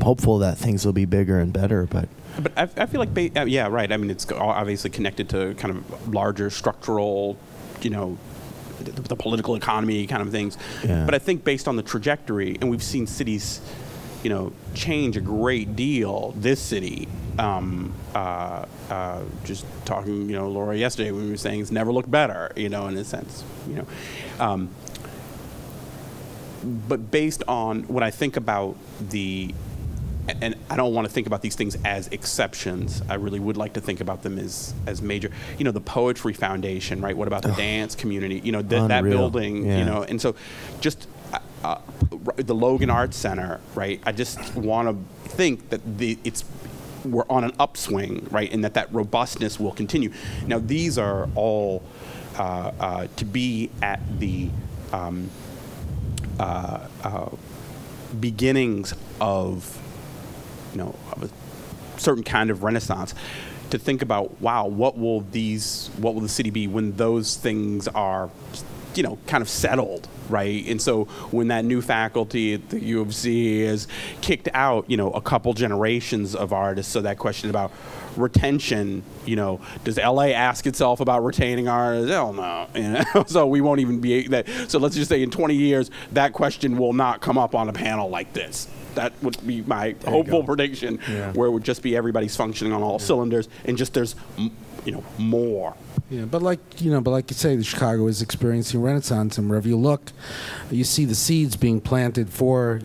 hopeful that things will be bigger and better, but I feel like yeah, right. I mean, it's obviously connected to kind of larger structural, the political economy kind of things. Yeah. But I think based on the trajectory, and we've seen cities, change a great deal. This city, just talking, Laura yesterday when we were saying it's never looked better, in a sense, But based on what I think about and I don't want to think about these things as exceptions. I really would like to think about them as major. The Poetry Foundation, right? What about the dance community? That building, yeah. And so just the Logan Arts Center, right? I just want to think that we're on an upswing, right? And that robustness will continue. Now, these are all to be at the beginnings of of a certain kind of renaissance. to think about, wow, what will the city be when those things are, kind of settled, right? And so when that new faculty at the U of C is kicked out, a couple generations of artists, so that question about retention, does LA ask itself about retaining artists? Hell no, so we won't even be that. So let's just say in 20 years, that question will not come up on a panel like this. That would be my hopeful prediction, where it would just be everybody's functioning on all cylinders, and just there's, more. Yeah, but like you say, the Chicago is experiencing a renaissance, and wherever you look, you see the seeds being planted for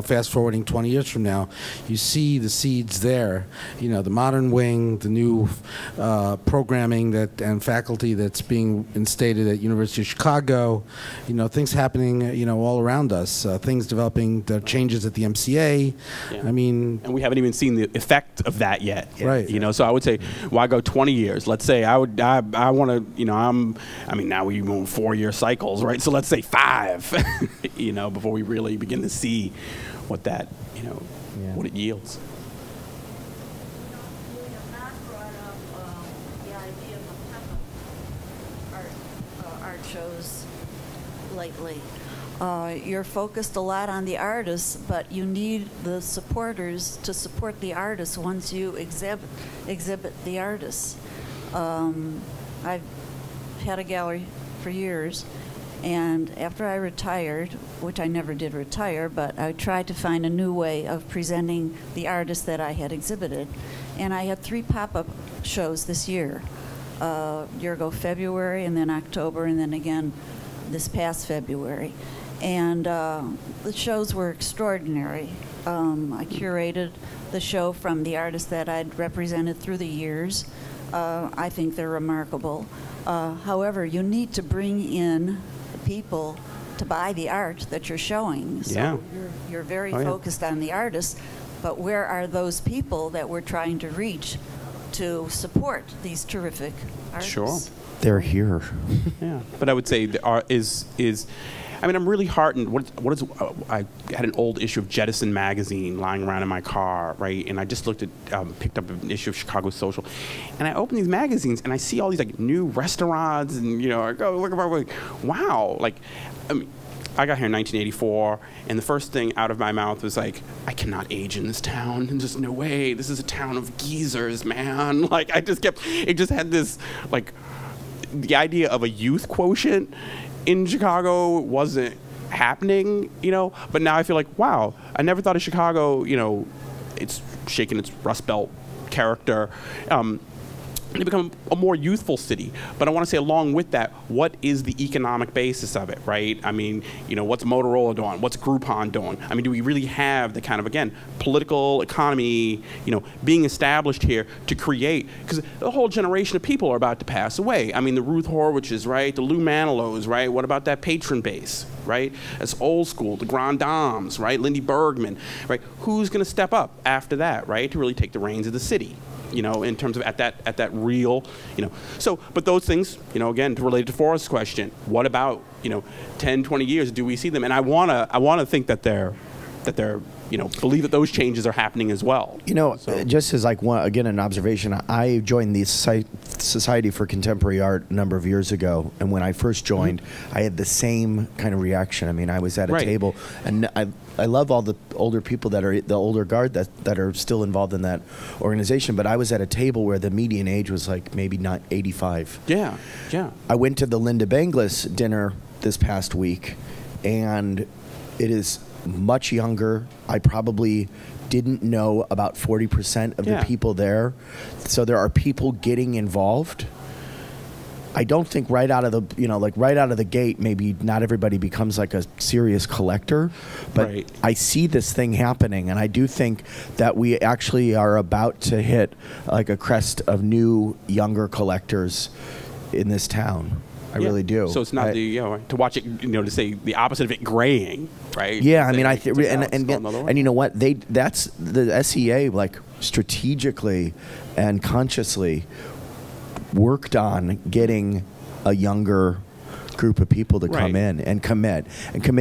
fast forwarding 20 years from now, you see the seeds there. The modern wing, the new programming and faculty that's being instated at University of Chicago, things happening all around us, things developing, the changes at the MCA. Yeah. I mean, and we haven't even seen the effect of that yet. Right. So I would say, why go 20 years? Let's say I want to, now we move 4-year cycles, right? So let's say 5, before we really begin to see what that, what it yields. Matt brought up the idea of art shows lately. You're focused a lot on the artists, but you need the supporters to support the artists once you exhibit the artists. I've had a gallery for years, and after I retired, which I never did retire, but I tried to find a new way of presenting the artists that I had exhibited. And I had 3 pop-up shows this year. A year ago February, and then October, and then again this past February. And the shows were extraordinary. I curated the show from the artists that I'd represented through the years. I think they're remarkable. However, you need to bring in people to buy the art that you're showing. So you're very focused on the artists, but where are those people that we're trying to reach to support these terrific artists? Sure. They're here. Yeah, but I would say the art is. I'm really heartened. I had an old issue of Jettison magazine lying around in my car, right? And I just picked up an issue of Chicago Social, and I open these magazines and I see all these new restaurants, and I go look at wow, I got here in 1984, and the first thing out of my mouth was I cannot age in this town. There's just no way. This is a town of geezers, man. It just had this, the idea of a youth quotient in Chicago wasn't happening, but now I feel wow, I never thought of Chicago, it's shaking its Rust Belt character, to become a more youthful city. But I want to say, along with that, what is the economic basis of it, right? What's Motorola doing? What's Groupon doing? Do we really have the kind of, again, political economy, being established here to create? Because a whole generation of people are about to pass away. The Ruth Horwiches, right? The Lou Manilows, right? What about that patron base, right? That's old school. The Grand Dames, right? Lindy Bergman, right? Who's going to step up after that, right? To really take the reins of the city? In terms of at that real, So, but those things, again, related to Forrest's question, what about, 10, 20 years, do we see them? And I wanna think that they're, believe that those changes are happening as well. Just as an observation, I joined the Society for Contemporary Art a number of years ago, and when I first joined, I had the same kind of reaction. I was at a table, and I love all the older people that are the older guard that are still involved in that organization, but I was at a table where the median age was maybe not 85. Yeah. I went to the Linda Banglis dinner this past week, and it is much younger. I probably didn't know about 40% of the people there. So there are people getting involved. I don't think right out of the gate, maybe not everybody becomes a serious collector, but I see this thing happening, and I do think that we actually are about to hit a crest of new, younger collectors in this town. I really do. So it's not to watch it, to say the opposite of it graying, right? Yeah, and you know what? That's the SEA strategically and consciously worked on getting a younger group of people to Right. come in and commit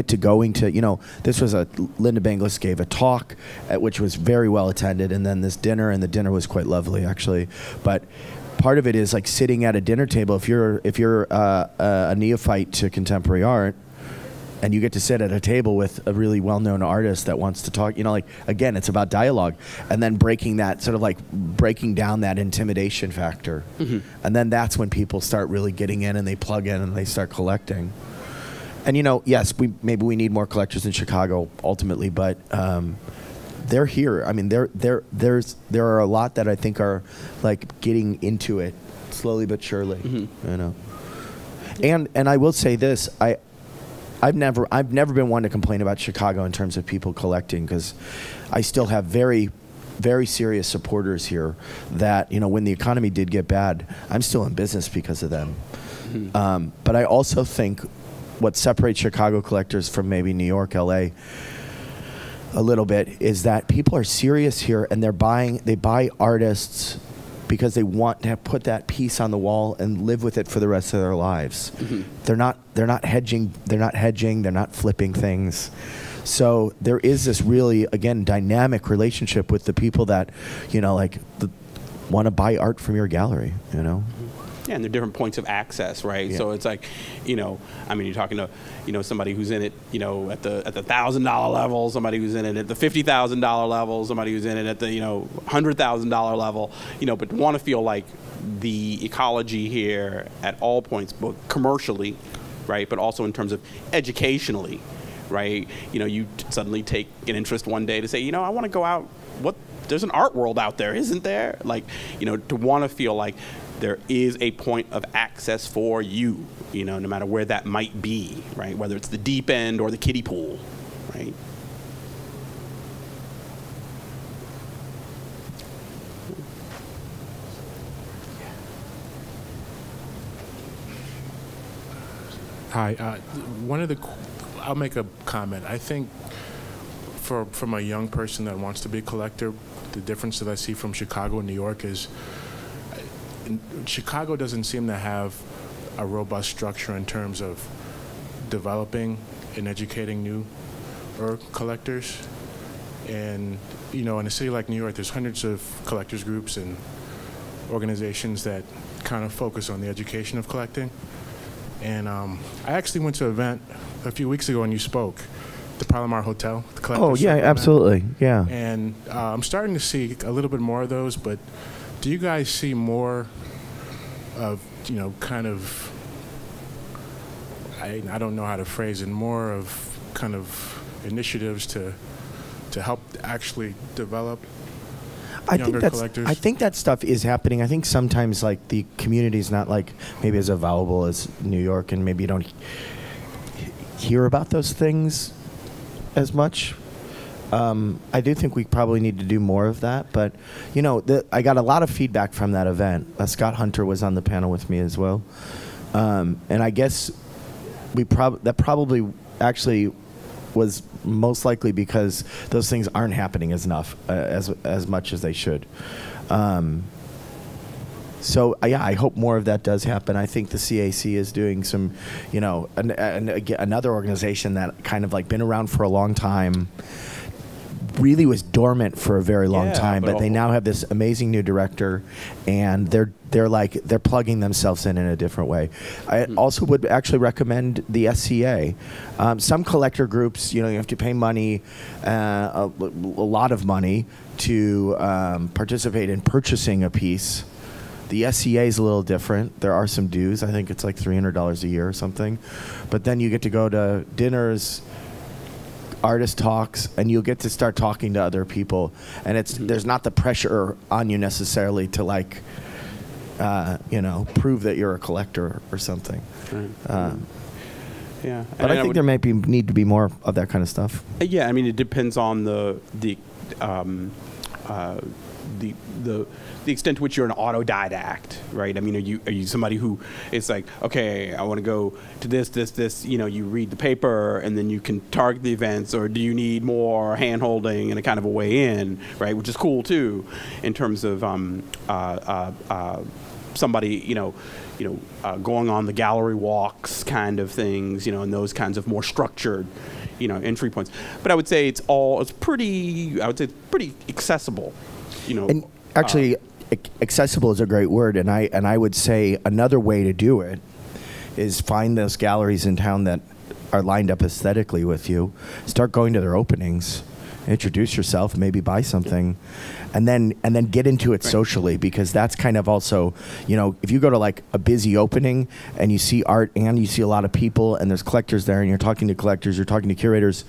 to going to, this was Linda Benglis gave a talk which was very well attended, and then this dinner, and the dinner was quite lovely actually. But part of it is like sitting at a dinner table. If you're a neophyte to contemporary art, and you get to sit at a table with a really well-known artist that wants to talk, again, it's about dialogue, and then breaking down that intimidation factor. Mm-hmm. And then that's when people start really getting in, and they plug in, and they start collecting. And yes, maybe we need more collectors in Chicago ultimately, but they're here. I mean, there are a lot that I think are like getting into it slowly but surely. Mm-hmm. And I will say this, I've never been one to complain about Chicago in terms of people collecting, because I still have very, very serious supporters here that, when the economy did get bad, I'm still in business because of them. Mm-hmm. But I also think what separates Chicago collectors from maybe New York, LA a little bit is that people are serious here, and they buy artists because they want to put that piece on the wall and live with it for the rest of their lives. Mm-hmm. They're not hedging, they're not flipping things. So there is this really, again, dynamic relationship with the people that, want to buy art from your gallery, Yeah, and there are different points of access, right? Yeah. So it's like, you're talking to, somebody who's in it, at the $1,000 level, somebody who's in it at the $50,000 level, somebody who's in it at the, $100,000 level, but want to feel like the ecology here at all points, both commercially, right, but also in terms of educationally, right? You suddenly take an interest one day to say, I want to go out. There's an art world out there, isn't there? Like, to want to feel like there is a point of access for you, no matter where that might be, right? Whether it's the deep end or the kiddie pool, right? Hi. I'll make a comment. I think from a young person that wants to be a collector, the difference that I see from Chicago and New York is Chicago doesn't seem to have a robust structure in terms of developing and educating new collectors. And, in a city like New York, there's hundreds of collectors groups and organizations that kind of focus on the education of collecting. And I actually went to an event a few weeks ago and you spoke, the Palomar Hotel. The Collectors Oh, yeah, Circle absolutely, event. yeah. And I'm starting to see a little bit more of those, but do you guys see more of, kind of, I don't know how to phrase it, more of kind of initiatives to help actually develop younger collectors? I think that stuff is happening. I think sometimes like the community is not like maybe as available as New York, and maybe you don't hear about those things as much. I do think we probably need to do more of that, but I got a lot of feedback from that event. Scott Hunter was on the panel with me as well, and I guess that probably actually was most likely because those things aren't happening as much as they should. So yeah, I hope more of that does happen. I think the CAC is doing some, another organization that kind of like been around for a long time, really was dormant for a very long time, but they now have this amazing new director, and they're plugging themselves in a different way. I also would actually recommend the SCA. Some collector groups, you have to pay money, a lot of money, to participate in purchasing a piece. The SCA is a little different. There are some dues. I think it's like $300 a year or something. But then you get to go to dinners, artist talks, and you'll get to start talking to other people. And there's not the pressure on you necessarily to like, prove that you're a collector or something. Right. Yeah, but I think there might need to be more of that kind of stuff. Yeah, I mean, it depends on the extent to which you're an autodidact, right? I mean, are you somebody who is like, okay, I want to go to this, you read the paper and then you can target the events, or do you need more hand-holding and a kind of a way in, right? Which is cool too, in terms of somebody, going on the gallery walks kind of things, and those kinds of more structured, entry points. But I would say it's pretty accessible, And actually, accessible is a great word, and I would say another way to do it is find those galleries in town that are lined up aesthetically with you, start going to their openings, introduce yourself, maybe buy something, and then get into it socially, because that's kind of also, if you go to like a busy opening and you see art and you see a lot of people and there's collectors there and you're talking to collectors, you're talking to curators,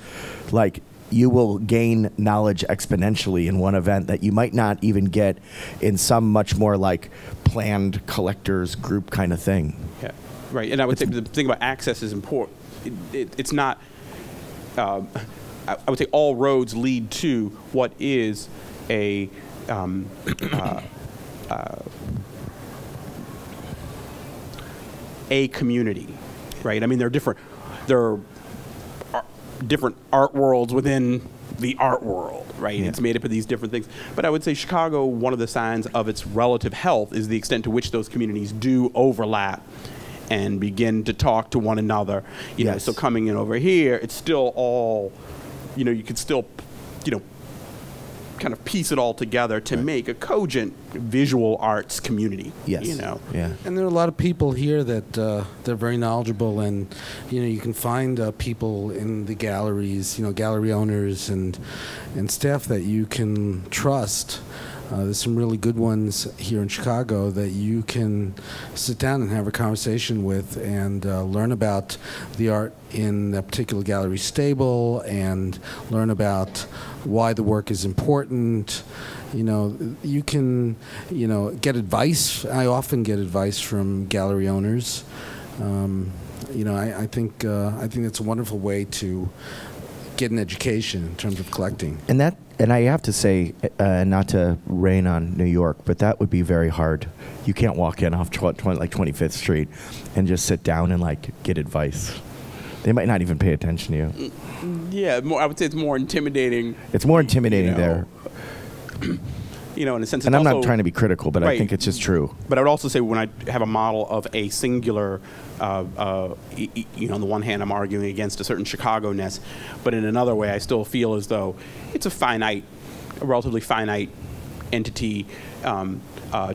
like you will gain knowledge exponentially in one event that you might not even get in some much more like planned collectors group kind of thing. Yeah, right. And I would say the thing about access is important. It's not, I would say all roads lead to what is a community, right? I mean, there are different art worlds within the art world, right? Yeah. It's made up of these different things. But I would say Chicago, one of the signs of its relative health is the extent to which those communities do overlap and begin to talk to one another. You know, so coming in over here, it's still all, you could still, kind of piece it all together to make a cogent visual arts community. Yes. Yeah. And there are a lot of people here that they're very knowledgeable, and you can find people in the galleries, gallery owners and staff that you can trust. There's some really good ones here in Chicago that you can sit down and have a conversation with and learn about the art in a particular gallery stable and learn about why the work is important. You can, get advice. I often get advice from gallery owners. I think that's a wonderful way to get an education in terms of collecting. And I have to say, not to rain on New York, but that would be very hard. You can't walk in off 25th Street and just sit down and get advice. They might not even pay attention to you. Yeah, I would say it's more intimidating. It's more intimidating there. In a sense. And I'm not trying to be critical, but I think it's just true. But I would also say when I have a model of a singular, on the one hand, I'm arguing against a certain Chicago-ness, but in another way, I still feel as though it's a relatively finite entity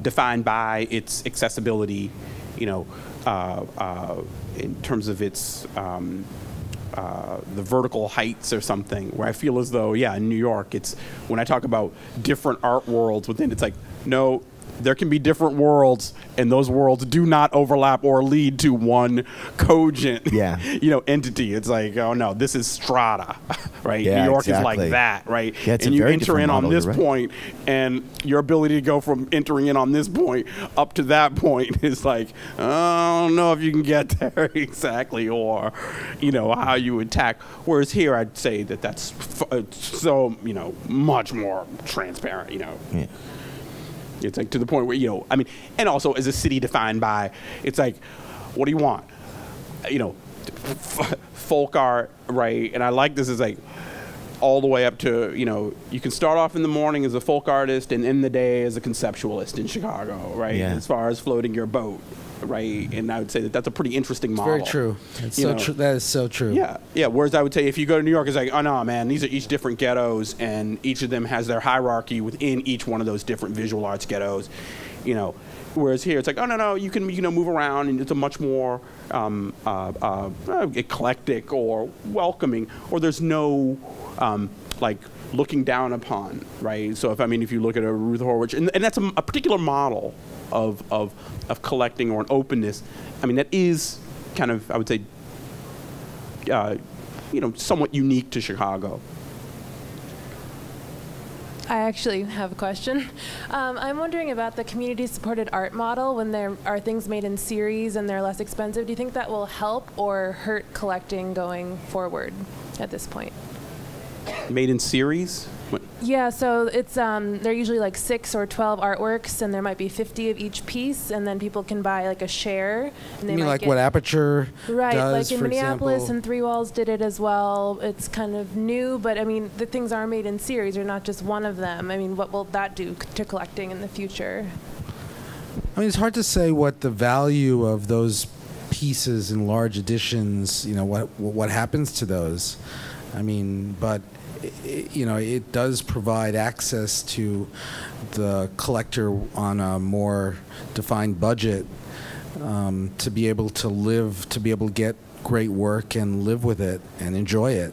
defined by its accessibility, in terms of its the vertical heights or something, where I feel as though, in New York, it's when I talk about different art worlds within, it's like, no, there can be different worlds, and those worlds do not overlap or lead to one cogent, entity. It's like, oh no, this is strata, right? Yeah, New York exactly. is like that, right? Yeah, it's and a you very enter in different on model, this you're right. point, and your ability to go from entering in on this point up to that point is like, I don't know if you can get there exactly, or how you attack. Whereas here, I'd say that that's so much more transparent. Yeah. It's like to the point where, and also as a city defined by, it's like, what do you want? Folk art, right? And I like this as like all the way up to, you can start off in the morning as a folk artist and end the day as a conceptualist in Chicago, right? Yeah. As far as floating your boat, right? And I would say that that's a pretty interesting model. Very true. It's so true. That is so true. Yeah. Whereas I would say if you go to New York, it's like, oh no, man, these are each different ghettos, and each of them has their hierarchy within each one of those different visual arts ghettos. Whereas here, it's like, oh no, you can move around, and it's a much more eclectic or welcoming, or there's no looking down upon, right? So if you look at a Ruth Horwich, and that's a particular model of collecting or an openness, that is kind of, I would say, somewhat unique to Chicago. I actually have a question. I'm wondering about the community-supported art model. When there are things made in series and they're less expensive, do you think that will help or hurt collecting going forward at this point? Made in series? Yeah, so it's they're usually 6 or 12 artworks, and there might be 50 of each piece, and then people can buy a share. And they you mean might what Aperture right, does, in for Minneapolis example? and Three Walls did it as well. It's kind of new, but the things are made in series, or not just one of them. What will that do to collecting in the future? I mean, it's hard to say what the value of those pieces in large editions, what happens to those. I mean, but it does provide access to the collector on a more defined budget, to be able to get great work and live with it and enjoy it.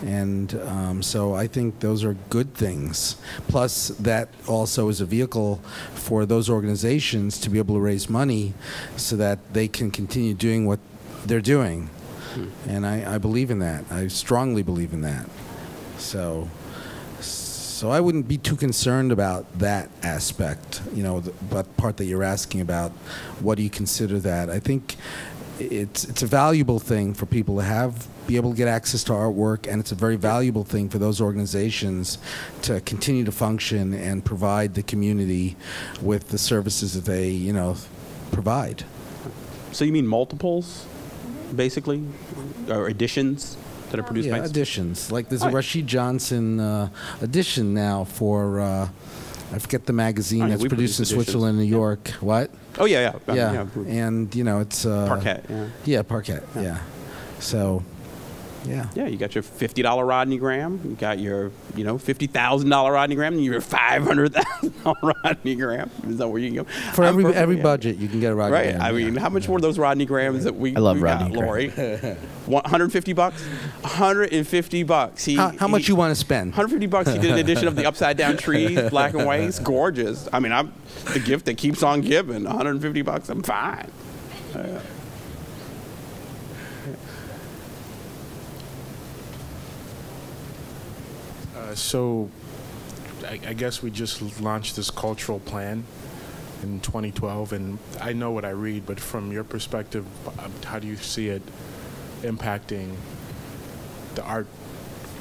And so I think those are good things. Plus, that also is a vehicle for those organizations to be able to raise money so that they can continue doing what they're doing. And I believe in that. I strongly believe in that. So I wouldn't be too concerned about that aspect, but part that you're asking about, what do you consider that? I think it's a valuable thing for people to be able to get access to artwork, and it's a very valuable thing for those organizations to continue to function and provide the community with the services that they, provide. So you mean multiples, basically, or editions that are produced by editions. Like there's a Rashid Johnson edition now for I forget the magazine that's produced in Switzerland, New York. What? Oh yeah. And it's Parquet. Yeah, Parquet. Yeah. So. Yeah. Yeah, you got your $50 Rodney Graham, you got your, $50,000 Rodney Graham, and your $500,000 Rodney Graham. Is that where you can go? For every budget, you can get a Rodney Graham. Right. I mean, how much were those Rodney Grahams that we I love we Rodney got, Lori? $150? $150. How much you want to spend? $150. He did an edition of the upside down trees, black and white. It's gorgeous. I mean, the gift that keeps on giving. $150. I'm fine. So I guess we just launched this cultural plan in 2012, and I know what I read, but from your perspective, how do you see it impacting the art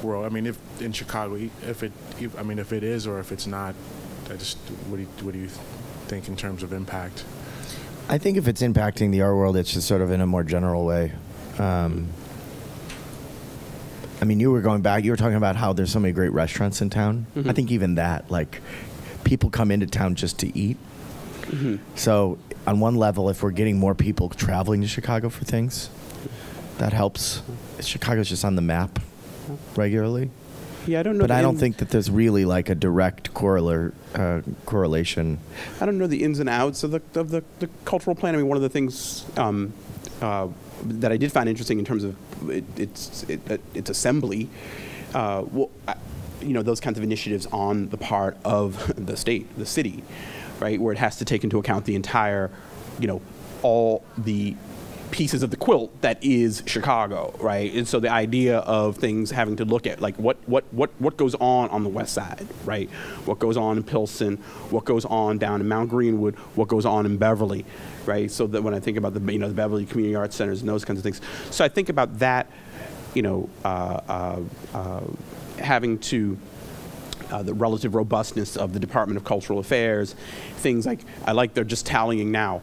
world? I mean, if in Chicago, if it is or if it's not, what do you think in terms of impact? I think if it's impacting the art world, it's just sort of in a more general way. I mean, you were talking about how there's so many great restaurants in town. Mm-hmm. I think even that, like, people come into town just to eat. Mm-hmm. So on one level, if we're getting more people traveling to Chicago for things, that helps. Chicago's just on the map regularly. Yeah, I don't know. But I don't think that there's really like a direct correlation. I don't know the ins and outs of the cultural plan. I mean, one of the things that I did find interesting in terms of its assembly, those kinds of initiatives on the part of the city, right, where it has to take into account the entire, all the pieces of the quilt that is Chicago, right? And so the idea of things having to look at like what goes on the west side, right? What goes on in Pilsen, what goes on down in Mount Greenwood, what goes on in Beverly, right? So that when I think about the Beverly Community Arts Centers and those kinds of things, so I think about that, having to the relative robustness of the Department of Cultural Affairs, things like, they're just tallying now.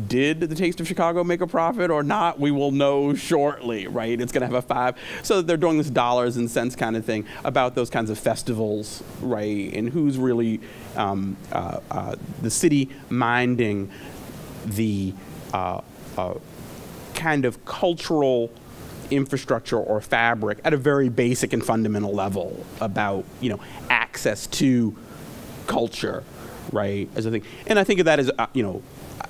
Did the Taste of Chicago make a profit or not? We will know shortly, right? It's going to have a 5. So they're doing this dollars and cents kind of thing about those kinds of festivals, right? And who's really the city minding the kind of cultural infrastructure or fabric at a very basic and fundamental level about, access to culture, right, as a thing. And I think of that as,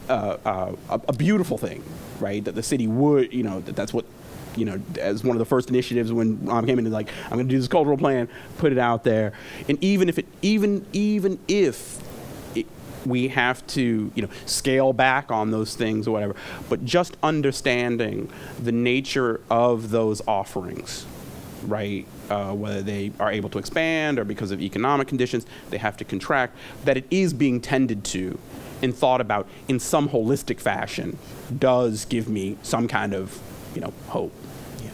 a beautiful thing, right, that the city would, that's what, as one of the first initiatives when I came in, like, I'm going to do this cultural plan, put it out there. And even if we have to, scale back on those things or whatever, but just understanding the nature of those offerings, right? Whether they are able to expand or because of economic conditions, they have to contract, that it is being tended to and thought about in some holistic fashion does give me some kind of, hope. Yeah.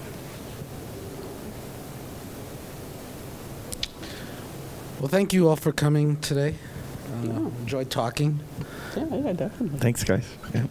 Well, thank you all for coming today. Enjoyed talking. Yeah, definitely. Thanks, guys. Yeah.